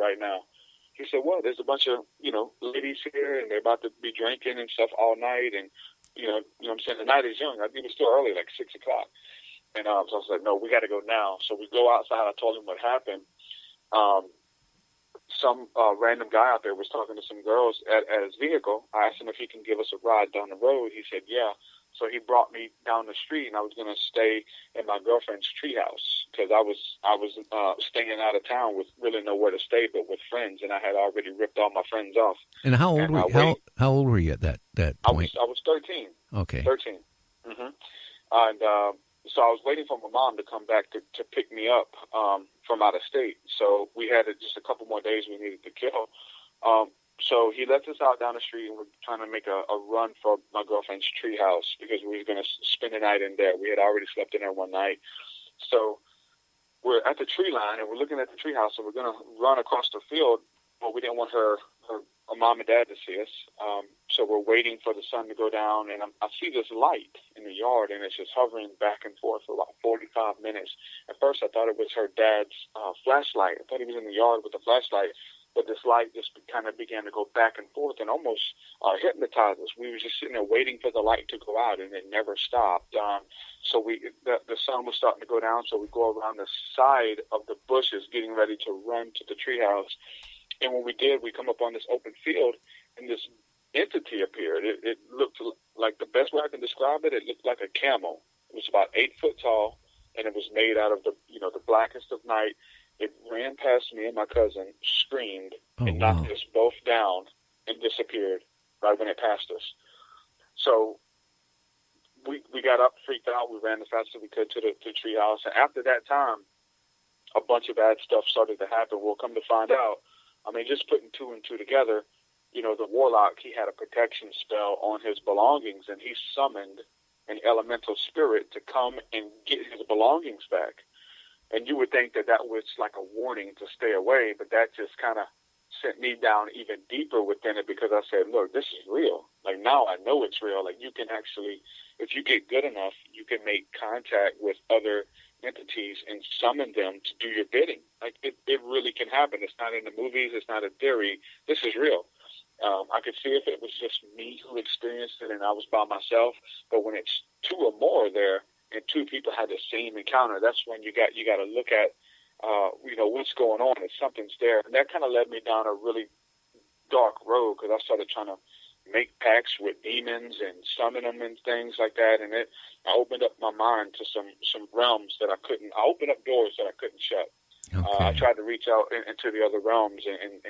right now. He said, well, there's a bunch of, ladies here, and they're about to be drinking and stuff all night. And, what I'm saying? The night is young. I think it's still early, like 6 o'clock. And so I was like, no, we got to go now. So we go outside. I told him what happened. Some random guy out there was talking to some girls at his vehicle. I asked him if he can give us a ride down the road. He said, yeah. So he brought me down the street, and I was going to stay in my girlfriend's treehouse because I was staying out of town with really nowhere to stay but with friends, and I had already ripped all my friends off. And how old were you? How old were you at that point? I was 13. Okay. 13. Mm-hmm. And so I was waiting for my mom to come back to pick me up from out of state. So we had just a couple more days we needed to kill. So he left us out down the street, and we're trying to make a run for my girlfriend's treehouse because we were going to spend the night in there. We had already slept in there one night. So we're at the tree line, and we're looking at the treehouse, and we're going to run across the field, but we didn't want her mom and dad to see us. So we're waiting for the sun to go down, and I see this light in the yard, and it's just hovering back and forth for about 45 minutes. At first, I thought it was her dad's flashlight. I thought he was in the yard with a flashlight. But this light just kind of began to go back and forth and almost hypnotize us. We were just sitting there waiting for the light to go out, and it never stopped. So the sun was starting to go down, so we go around the side of the bushes getting ready to run to the treehouse. And when we did, we come up on this open field, and this entity appeared. It looked like, the best way I can describe it, it looked like a camel. It was about 8 foot tall, and it was made out of the blackest of night. It ran past me and my cousin, screamed, and knocked us both down and disappeared right when it passed us. So we got up, freaked out. We ran as fast as we could to the treehouse. And after that time, a bunch of bad stuff started to happen. We'll come to find out. Just putting two and two together, the warlock, he had a protection spell on his belongings, and he summoned an elemental spirit to come and get his belongings back. And you would think that was like a warning to stay away, but that just kind of sent me down even deeper within it because I said, look, this is real. Like, now I know it's real. Like, you can actually, if you get good enough, you can make contact with other entities and summon them to do your bidding. Like, it really can happen. It's not in the movies. It's not a theory. This is real. I could see if it was just me who experienced it and I was by myself, but when it's two or more there, and two people had the same encounter, that's when you got to look at, what's going on, if something's there. And that kind of led me down a really dark road because I started trying to make pacts with demons and summon them and things like that. And I opened up my mind to some realms that I opened up doors that I couldn't shut. Okay. I tried to reach out into the other realms and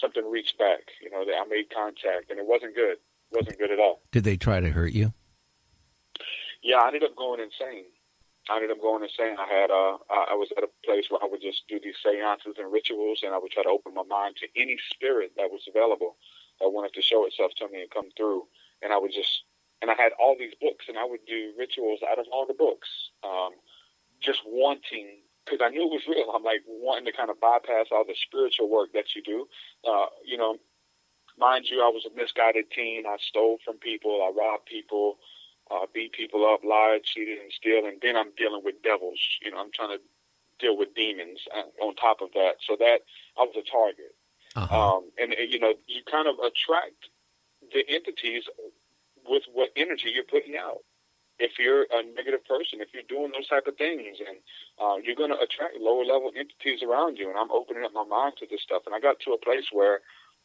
something reached back, that I made contact, and it wasn't good. It wasn't good at all. Did they try to hurt you? Yeah, I ended up going insane. I was at a place where I would just do these seances and rituals, and I would try to open my mind to any spirit that was available that wanted to show itself to me and come through. And I had all these books, and I would do rituals out of all the books, just wanting, because I knew it was real. I'm like wanting to kind of bypass all the spiritual work that you do. Mind you, I was a misguided teen. I stole from people. I robbed people. Beat people up, lied, cheated, and steal, and then I'm dealing with devils. I'm trying to deal with demons on top of that. So that I was a target. Uh-huh. You kind of attract the entities with what energy you're putting out. If you're a negative person, if you're doing those type of things, and you're going to attract lower level entities around you. And I'm opening up my mind to this stuff. And I got to a place where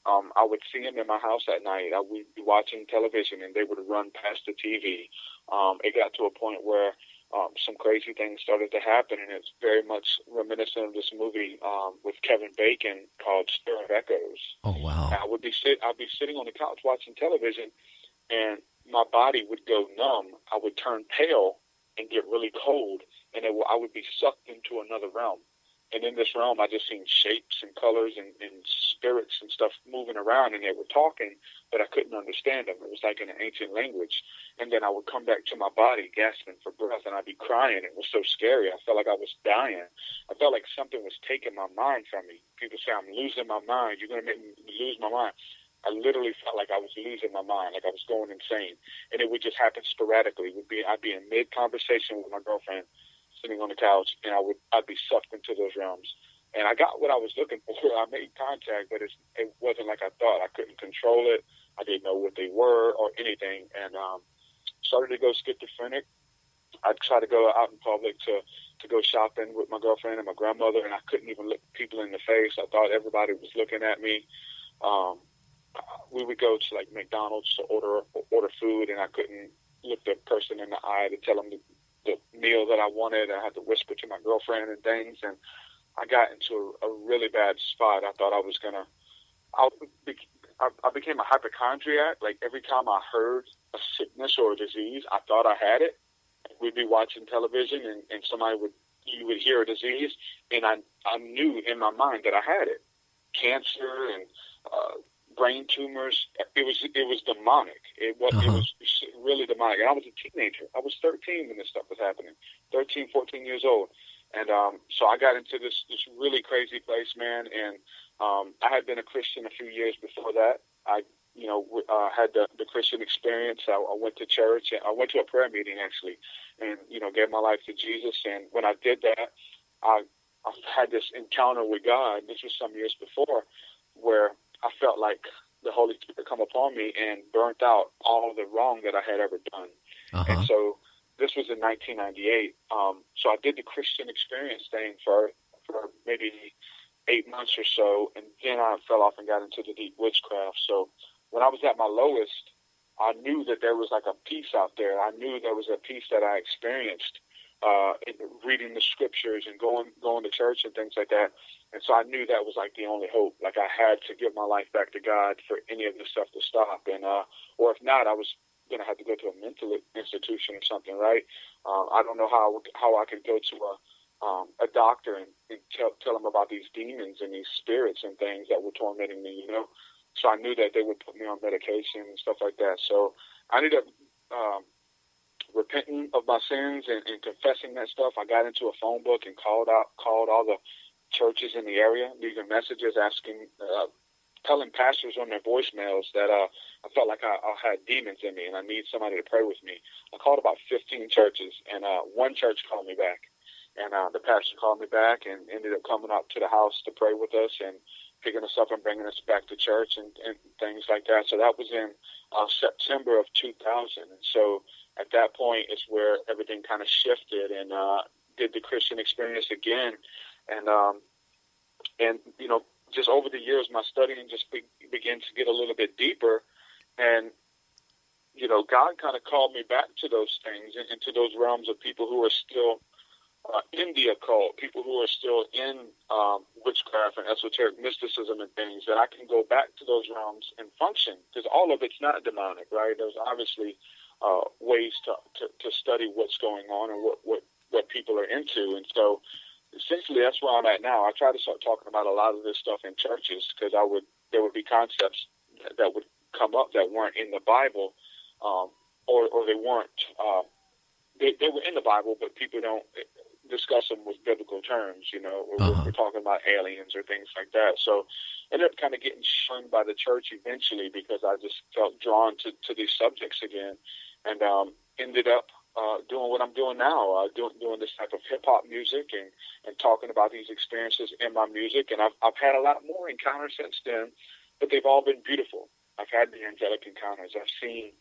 I would see them in my house at night. I would be watching television, and they would run past the TV. It got to a point where some crazy things started to happen, and it's very much reminiscent of this movie with Kevin Bacon called Stir of Echoes. Oh, wow. And I'd be sitting on the couch watching television, and my body would go numb. I would turn pale and get really cold, and I would be sucked into another realm. And in this realm, I just seen shapes and colors and spirits and stuff moving around, and they were talking, but I couldn't understand them. It was like in an ancient language. And then I would come back to my body, gasping for breath, and I'd be crying. It was so scary. I felt like I was dying. I felt like something was taking my mind from me. People say, I'm losing my mind. You're going to make me lose my mind. I literally felt like I was losing my mind, like I was going insane. And it would just happen sporadically. I'd be in mid-conversation with my girlfriend, sitting on the couch, and I'd be sucked into those realms. And I got what I was looking for. I made contact, but it wasn't like I thought. I couldn't control it. I didn't know what they were or anything. And started to go schizophrenic. I'd try to go out in public to go shopping with my girlfriend and my grandmother, and I couldn't even look people in the face. I thought everybody was looking at me. We would go to like McDonald's to order food, and I couldn't look the person in the eye to tell them the meal that I wanted. I had to whisper to my girlfriend and things, and I got into a really bad spot. I thought I was gonna. I became a hypochondriac. Like every time I heard a sickness or a disease, I thought I had it. We'd be watching television, and you would hear a disease, and I knew in my mind that I had it. Cancer and brain tumors. It was demonic. It was really demonic. And I was a teenager. I was 13 when this stuff was happening. 13, 14 years old. And so I got into this really crazy place, man. And I had been a Christian a few years before that. I had the Christian experience. I went to church. I went to a prayer meeting, actually, and, gave my life to Jesus. And when I did that, I had this encounter with God. This was some years before, where I felt like the Holy Spirit come upon me and burnt out all the wrong that I had ever done. And so this was in 1998. So I did the Christian experience thing for maybe 8 months or so, and then I fell off and got into the deep witchcraft. So when I was at my lowest, I knew that there was like a peace out there. I knew there was a peace that I experienced in reading the scriptures and going to church and things like that. And so I knew that was like the only hope. Like I had to give my life back to God for any of this stuff to stop. And or if not, I was going to have to go to a mental institution or something, right? I don't know how I could go to a doctor and tell them about these demons and these spirits and things that were tormenting me, So I knew that they would put me on medication and stuff like that. So I ended up repenting of my sins and confessing that stuff. I got into a phone book and called all the churches in the area, leaving messages asking, telling pastors on their voicemails that I felt like I had demons in me and I need somebody to pray with me. I called about 15 churches, and one church called me back. And the pastor called me back and ended up coming up to the house to pray with us and picking us up and bringing us back to church and things like that. So that was in September of 2000. And so at that point is where everything kind of shifted, and did the Christian experience again. And just over the years, my studying just began to get a little bit deeper. And, God kind of called me back to those things, into those realms of people who are still in the occult, people who are still in witchcraft and esoteric mysticism and things, that I can go back to those realms and function, because all of it's not demonic, right? There's obviously ways to study what's going on and what people are into. And so essentially that's where I'm at now. I try to start talking about a lot of this stuff in churches, because there would be concepts that would come up that weren't in the Bible, or they weren't, they were in the Bible, but people don't discuss them with biblical terms, we're talking about aliens or things like that. So I ended up kind of getting shunned by the church eventually, because I just felt drawn to these subjects again, and ended up doing what I'm doing now, doing this type of hip-hop music and talking about these experiences in my music. And I've had a lot more encounters since then, but they've all been beautiful. I've had the angelic encounters. I've seen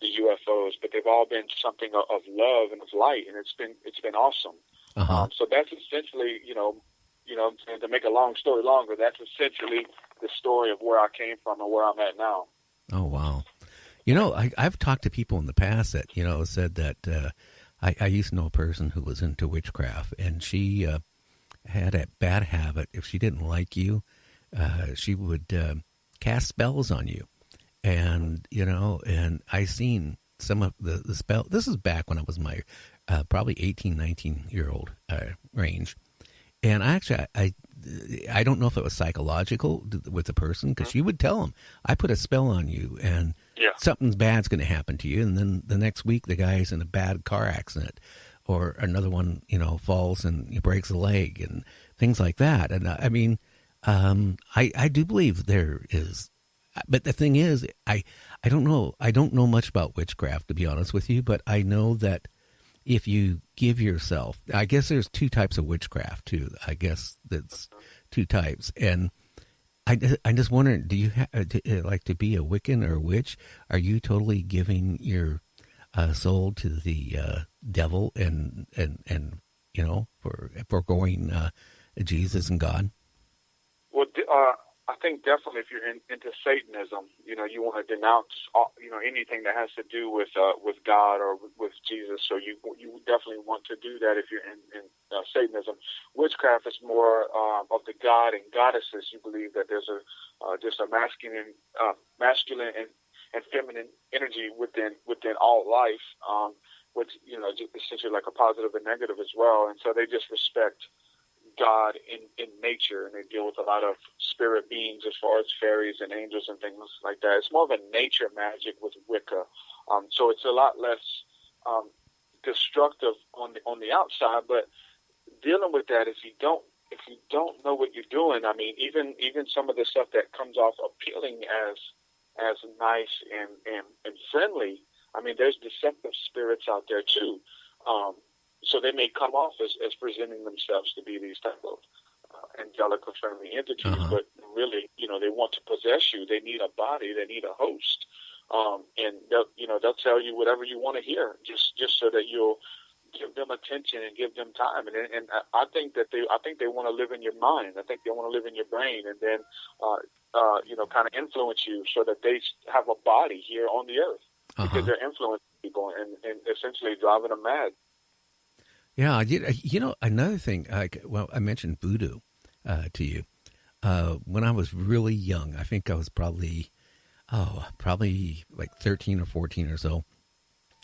the UFOs, but they've all been something of love and of light, and it's been awesome. So that's essentially, to make a long story longer, that's essentially the story of where I came from and where I'm at now. Oh, wow. I've talked to people in the past that, said that I used to know a person who was into witchcraft, and she had a bad habit. If she didn't like you, she would cast spells on you. And, and I seen some of the spell. This is back when I was my probably 18, 19-year-old range. And I don't know if it was psychological with the person, because she would tell him, I put a spell on you and something bad's going to happen to you. And then the next week, the guy's in a bad car accident, or another one, falls and he breaks a leg and things like that. And I mean, I do believe there is. But the thing is, I don't know. I don't know much about witchcraft, to be honest with you, but I know that if you give yourself, I guess there's two types of witchcraft too. I guess that's two types, and I just wonder, do you like to be a Wiccan or a witch? Are you totally giving your soul to the devil and for going Jesus and God? Well, I think definitely if you're into Satanism, you want to denounce anything that has to do with God or with Jesus. So you definitely want to do that if you're in Satanism. Witchcraft is more of the god and goddesses. You believe that there's just a masculine and feminine energy within all life, which just essentially like a positive and negative as well. And so they just respect God in nature, and they deal with a lot of spirit beings as far as fairies and angels and things like that. It's more of a nature magic with Wicca, so it's a lot less destructive on the outside. But dealing with that, if you don't know what you're doing, I mean, even some of the stuff that comes off appealing as nice and friendly, I mean, there's deceptive spirits out there too. So they may come off as presenting themselves to be these type of angelic or friendly entities, but really, they want to possess you. They need a body. They need a host, and they'll tell you whatever you want to hear, just so that you'll give them attention and give them time. And I think they want to live in your mind. I think they want to live in your brain, and then kind of influence you so that they have a body here on the earth because they're influencing people and essentially driving them mad. Yeah, another thing, I mentioned voodoo to you. When I was really young, I think I was probably like 13 or 14 or so.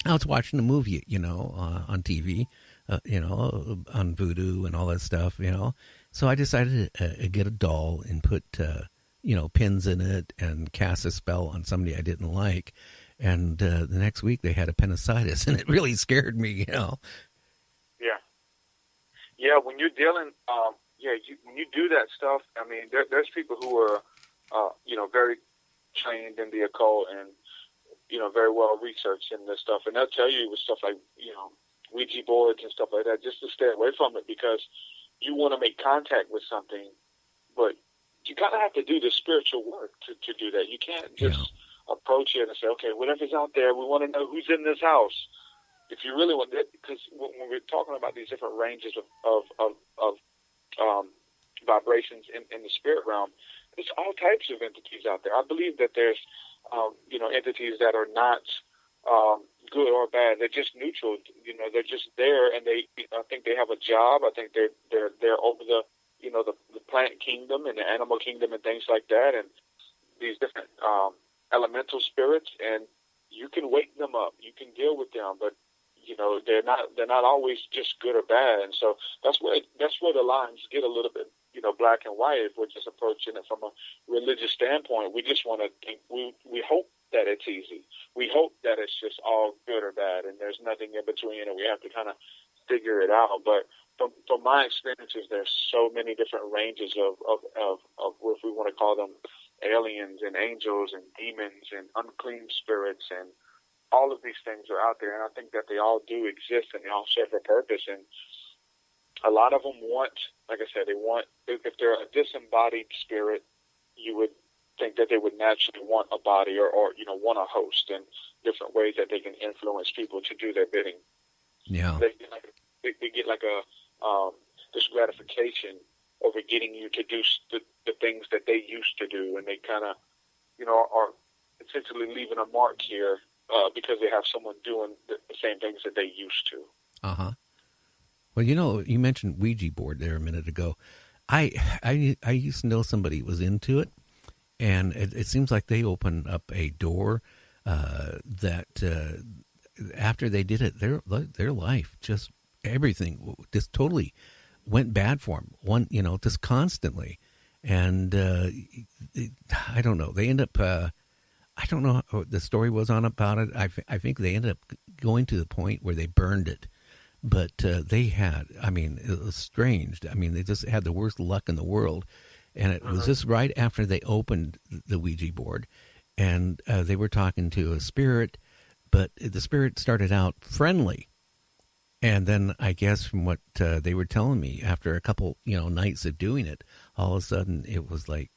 I was watching a movie, on TV, on voodoo and all that stuff, So I decided to get a doll and put, pins in it and cast a spell on somebody I didn't like. And the next week they had appendicitis, and it really scared me, Yeah, when you're dealing, when you do that stuff, I mean, there's people who are, very trained in the occult and, very well researched in this stuff, and they'll tell you with stuff like, Ouija boards and stuff like that, just to stay away from it because you want to make contact with something, but you kind of have to do the spiritual work to do that. You can't just approach it and say, okay, whatever's out there, we want to know who's in this house. If you really want that, because when we're talking about these different ranges of vibrations in the spirit realm, there's all types of entities out there. I believe that there's, entities that are not good or bad. They're just neutral. They're just there, and I think they have a job. I think they're over the plant kingdom and the animal kingdom and things like that, and these different elemental spirits, and you can wake them up. You can deal with them, but they're not always just good or bad, and so that's where the lines get a little bit black and white if we're just approaching it from a religious standpoint. We just want to think we hope that it's easy. We hope that it's just all good or bad, and there's nothing in between, and we have to kind of figure it out. But from my experiences, there's so many different ranges of if we want to call them aliens and angels and demons and unclean spirits, and all of these things are out there, and I think that they all do exist and they all serve a purpose. And a lot of them want, like I said, if they're a disembodied spirit, you would think that they would naturally want a body or want a host and different ways that they can influence people to do their bidding. Yeah. They get like this gratification over getting you to do the things that they used to do, and they kind of, are essentially leaving a mark here because they have someone doing the same things that they used to. Well, you mentioned Ouija board there a minute ago. I used to know somebody who was into it, and it seems like they opened up a door that after they did it, their life, just everything, just totally went bad for them. Just constantly, and I don't know. They end up. I don't know what the story was on about it. I think they ended up going to the point where they burned it. But they had, it was strange. They just had the worst luck in the world. And it was just right after they opened the Ouija board. And they were talking to a spirit, but the spirit started out friendly. And then I guess from what they were telling me, after a couple, nights of doing it, all of a sudden it was like,